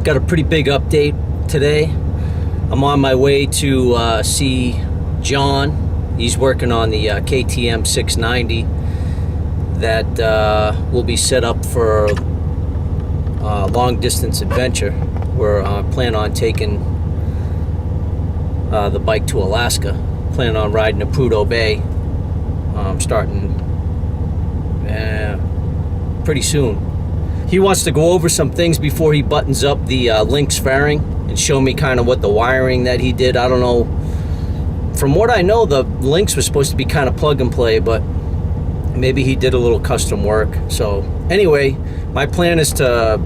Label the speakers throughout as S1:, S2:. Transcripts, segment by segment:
S1: Got a pretty big update today. I'm on my way to see John. He's working on the KTM 690 that will be set up for a long distance adventure. We're planning on taking the bike to Alaska. Planning on riding to Prudhoe Bay. Starting pretty soon. He wants to go over some things before he buttons up the Lynx fairing and show me kind of what the wiring that he did. I don't know. From what I know, the Lynx was supposed to be kind of plug and play, but maybe he did a little custom work. So anyway, my plan is to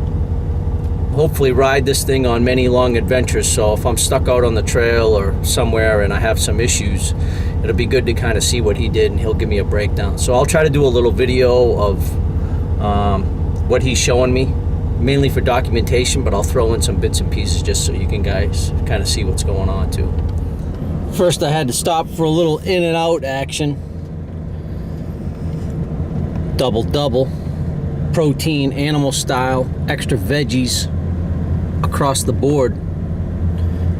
S1: hopefully ride this thing on many long adventures. So if I'm stuck out on the trail or somewhere and I have some issues, it'll be good to kind of see what he did, and he'll give me a breakdown. So I'll try to do a little video of what he's showing me, mainly for documentation, but I'll throw in some bits and pieces just so you can guys kind of see what's going on too. First I had to stop for a little in and out action. Double, protein, animal style, extra veggies across the board.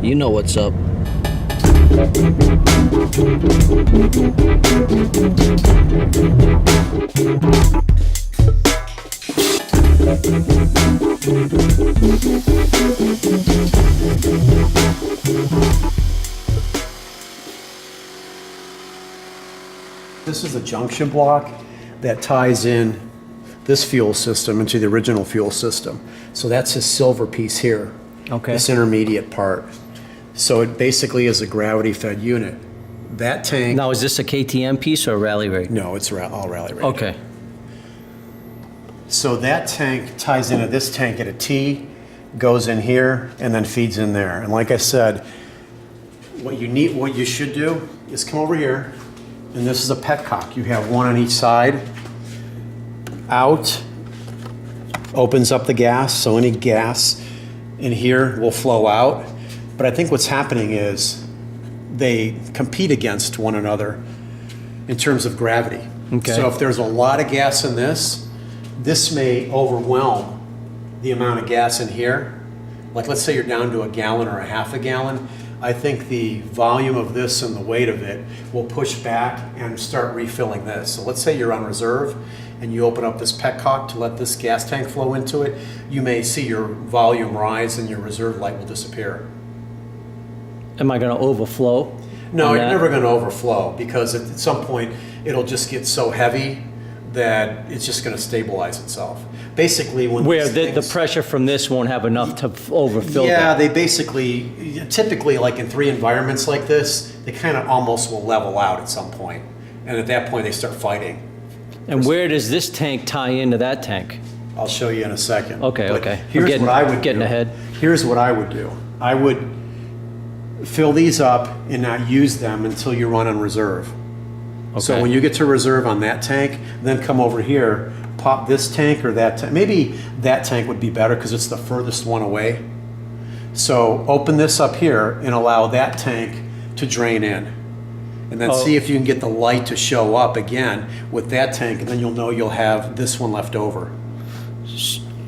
S1: You know what's up.
S2: This is a junction block that ties in this fuel system into the original fuel system. So that's this silver piece here.
S1: Okay.
S2: This intermediate part. So it basically is a gravity-fed unit. That tank...
S1: Now, is this a KTM piece or a rally raid?
S2: No, it's all rally raid.
S1: Okay.
S2: So that tank ties into this tank at a T, goes in here, and then feeds in there. And like I said, what you should do is come over here, and this is a Petcock. You have one on each side. Out, opens up the gas, so any gas in here will flow out. But I think what's happening is they compete against one another in terms of gravity.
S1: Okay.
S2: So if there's a lot of gas in this may overwhelm the amount of gas in here. Like let's say you're down to a gallon or a half a gallon. I think the volume of this and the weight of it will push back and start refilling this. So let's say you're on reserve and you open up this Petcock to let this gas tank flow into it. You may see your volume rise and your reserve light will disappear.
S1: Am I going to overflow?
S2: No, you're never going to overflow, because at some point it'll just get so heavy that it's just going to stabilize itself. Basically, when
S1: where the pressure from this won't have enough to overfill.
S2: Yeah,
S1: that.
S2: they basically, typically like in 3 environments like this, they kind of almost will level out at some point. And at that point they start fighting.
S1: And where does this tank tie into that tank?
S2: I'll show you in a second.
S1: Okay,
S2: but
S1: okay.
S2: Here's what I would
S1: getting
S2: do.
S1: ahead.
S2: Here's what I would do. I would fill these up and not use them until you run on reserve. Okay. So when you get to reserve on that tank, then come over here, pop this tank or that tank. Maybe that tank would be better because it's the furthest one away. So open this up here and allow that tank to drain in. And then see if you can get the light to show up again with that tank, and then you'll know you'll have this one left over.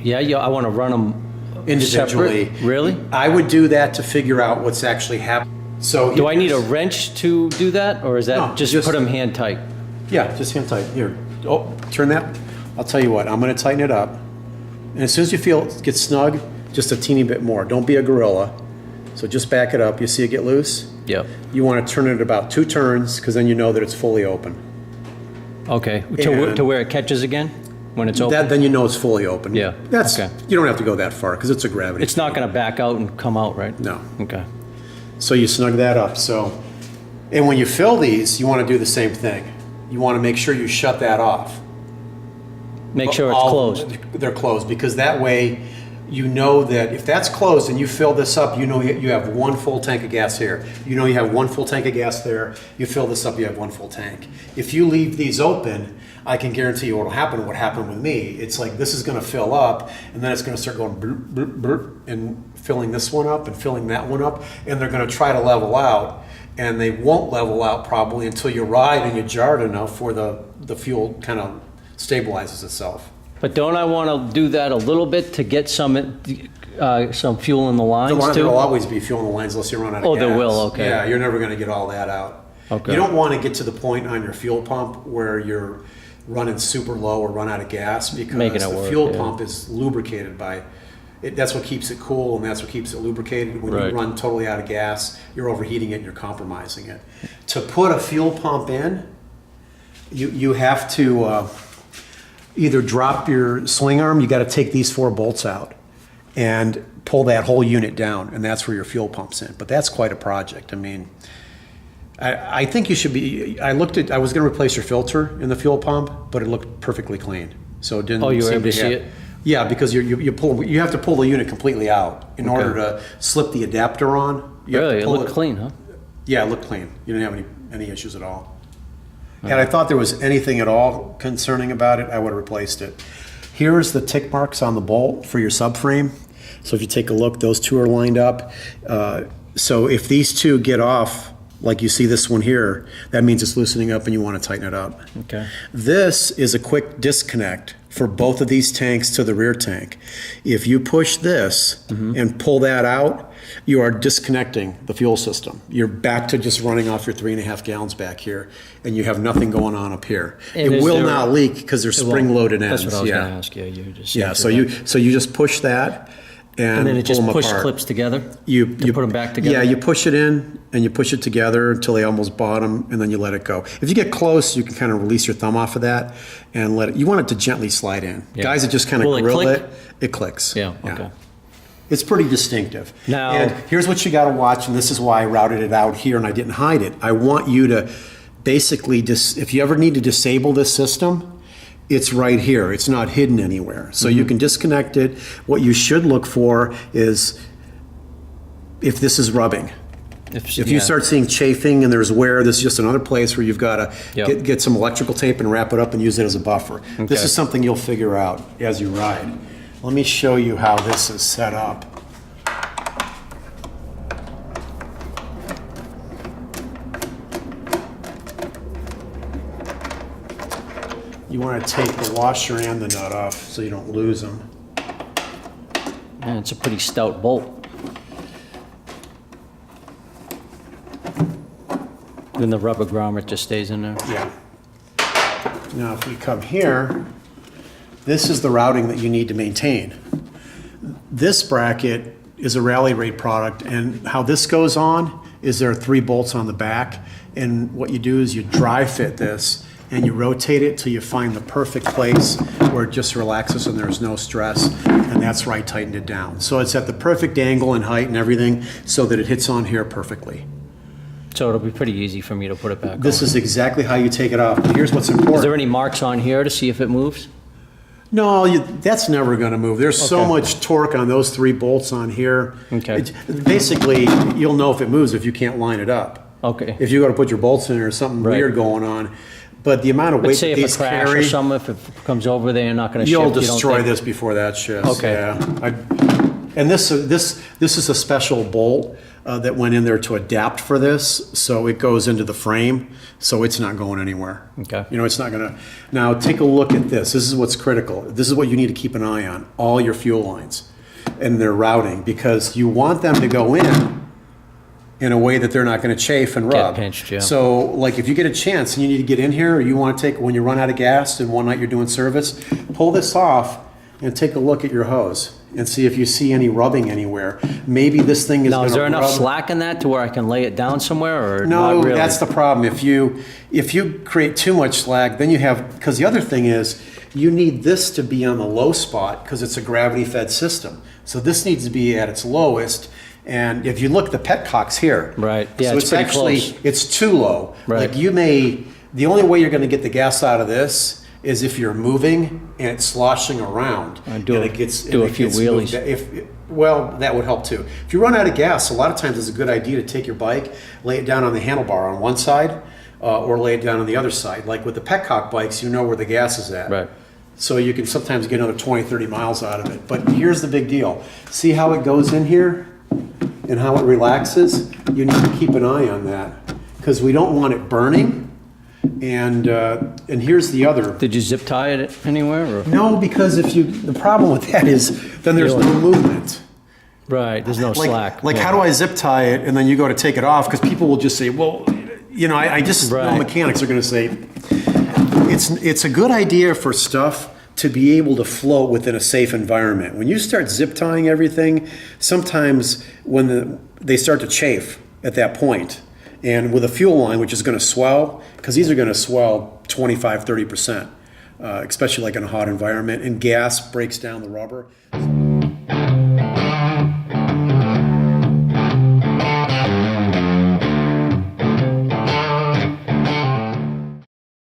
S1: Yeah, I want to run them
S2: individually.
S1: Separate? Really?
S2: I would do that to figure out what's actually happening. So
S1: do I need a wrench to do that, or is that
S2: no,
S1: just put them hand tight?
S2: Yeah, just hand tight. Here, turn that. I'll tell you what, I'm going to tighten it up. And as soon as you feel it gets snug, just a teeny bit more. Don't be a gorilla. So just back it up. You see it get loose?
S1: Yep.
S2: You want to turn it about 2 turns, because then you know that it's fully open.
S1: Okay, to where it catches again? When it's open?
S2: Then you know it's fully open.
S1: Yeah.
S2: That's
S1: okay.
S2: You don't have to go that far because it's a gravity.
S1: It's not going to back out and come out, right?
S2: No.
S1: Okay.
S2: So you snug that up. So, and when you fill these, you want to do the same thing. You want to make sure you shut that off.
S1: Make sure it's closed.
S2: They're closed, because that way you know that if that's closed and you fill this up, you know you have 1 full tank of gas here. You know you have 1 full tank of gas there. You fill this up, you have 1 full tank. If you leave these open, I can guarantee you what will happen. What happened with me, it's like this is going to fill up, and then it's going to start going burp, burp, burp, and filling this one up and filling that one up, and they're going to try to level out, and they won't level out probably until you ride and you jar it enough where the fuel kind of stabilizes itself.
S1: But don't I want to do that a little bit to get some fuel in the lines too?
S2: There'll always be fuel in the lines unless you run out of gas.
S1: Oh, there will, okay.
S2: Yeah, you're never going to get all that out.
S1: Okay.
S2: You don't want to get to the point on your fuel pump where you're running super low or run out of gas, because the fuel pump is lubricated by it. That's what keeps it cool, and that's what keeps it lubricated. When you run totally out of gas, you're overheating it and you're compromising it. To put a fuel pump in, you have to either drop your swing arm. You got to take these 4 bolts out and pull that whole unit down, and that's where your fuel pump's in. But that's quite a project. I mean, I think you should be. I was going to replace your filter in the fuel pump, but it looked perfectly clean, so it didn't.
S1: Oh, you were able to see it?
S2: Yeah, because you have to pull the unit completely out in order to slip the adapter on.
S1: Really, it looked clean, huh?
S2: Yeah, it looked clean. You didn't have any issues at all. And I thought there was anything at all concerning about it, I would have replaced it. Here's the tick marks on the bolt for your subframe. So if you take a look, those 2 are lined up. So if these 2 get off, like you see this one here, that means it's loosening up and you want to tighten it up.
S1: Okay.
S2: This is a quick disconnect for both of these tanks to the rear tank. If you push this and pull that out, you are disconnecting the fuel system. You're back to just running off your 3.5 gallons back here, and you have nothing going on up here.
S1: And
S2: it will not leak because they're spring-loaded ends.
S1: That's what I was going to ask you.
S2: So you just push that. And
S1: then it just push
S2: apart.
S1: clips together
S2: You
S1: put them back together?
S2: Yeah, you push it in and you push it together until they almost bottom, and then you let it go. If you get close, you can kind of release your thumb off of that and let it. You want it to gently slide in. Yeah. Guys that just kind of grill it clicks.
S1: Yeah, okay.
S2: It's pretty distinctive.
S1: Now,
S2: and here's what you got to watch, and this is why I routed it out here and I didn't hide it. I want you to basically, if you ever need to disable this system, it's right here. It's not hidden anywhere. So you can disconnect it. What you should look for is if this is rubbing. If you start seeing chafing and there's wear, this is just another place where you've got to get some electrical tape and wrap it up and use it as a buffer. Okay. This is something you'll figure out as you ride. Let me show you how this is set up. You want to take the washer and the nut off so you don't lose them.
S1: Man, it's a pretty stout bolt. Then the rubber grommet just stays in there?
S2: Yeah. Now if we come here, this is the routing that you need to maintain. This bracket is a rally rate product, and how this goes on is there are 3 bolts on the back, and what you do is you dry fit this and you rotate it till you find the perfect place where it just relaxes and there's no stress, and that's where I tightened it down. So it's at the perfect angle and height and everything so that it hits on here perfectly.
S1: So it'll be pretty easy for me to put it back on.
S2: This is exactly how you take it off. But here's what's important.
S1: Is there any marks on here to see if it moves?
S2: No, that's never going to move. There's so much torque on those 3 bolts on here.
S1: Okay.
S2: Basically, you'll know if it moves if you can't line it up.
S1: Okay.
S2: If you go to put your bolts in or something weird going on. But the amount of weight that these carry...
S1: Say if a crash or something, if it comes over there, you're not going to shift.
S2: You'll destroy this before that shifts.
S1: Okay.
S2: Yeah. And this is a special bolt that went in there to adapt for this, so it goes into the frame, so it's not going anywhere.
S1: Okay.
S2: You know, it's not going to... Now, take a look at this. This is what's critical. This is what you need to keep an eye on, all your fuel lines and their routing, because you want them to go in a way that they're not going to chafe and rub.
S1: Get pinched, yeah.
S2: So, like, if you get a chance and you need to get in here, or you want to take, when you run out of gas and one night you're doing service, pull this off and take a look at your hose and see if you see any rubbing anywhere. Maybe this thing is
S1: Now,
S2: going
S1: is
S2: to
S1: there enough
S2: rub.
S1: slack in that to where I can lay it down somewhere, or
S2: No,
S1: not really?
S2: that's the problem. If you create too much slack, then you have, because the other thing is, you need this to be on the low spot because it's a gravity-fed system. So this needs to be at its lowest. And if you look, the Petcock's here.
S1: Right. Yeah,
S2: so
S1: it's pretty close.
S2: It's too low.
S1: Right.
S2: Like the only way you're going to get the gas out of this is if you're moving and it's sloshing around.
S1: Do a few wheelies.
S2: Well, that would help too. If you run out of gas, a lot of times it's a good idea to take your bike, lay it down on the handlebar on one side, or lay it down on the other side. Like with the Petcock bikes, you know where the gas is at.
S1: Right.
S2: So you can sometimes get another 20, 30 miles out of it. But here's the big deal. See how it goes in here and how it relaxes? You need to keep an eye on that because we don't want it burning And here's the other.
S1: Did you zip tie it anywhere? Or?
S2: No, because the problem with that is then there's no movement.
S1: Right, there's no slack.
S2: Like, how do I zip tie it and then you go to take it off? Because people will just say, well, you know, I just know mechanics are going to say, it's a good idea for stuff to be able to float within a safe environment. When you start zip tying everything, sometimes when they start to chafe at that point, and with a fuel line, which is going to swell, because these are going to swell 25, 30%, especially like in a hot environment, and gas breaks down the rubber.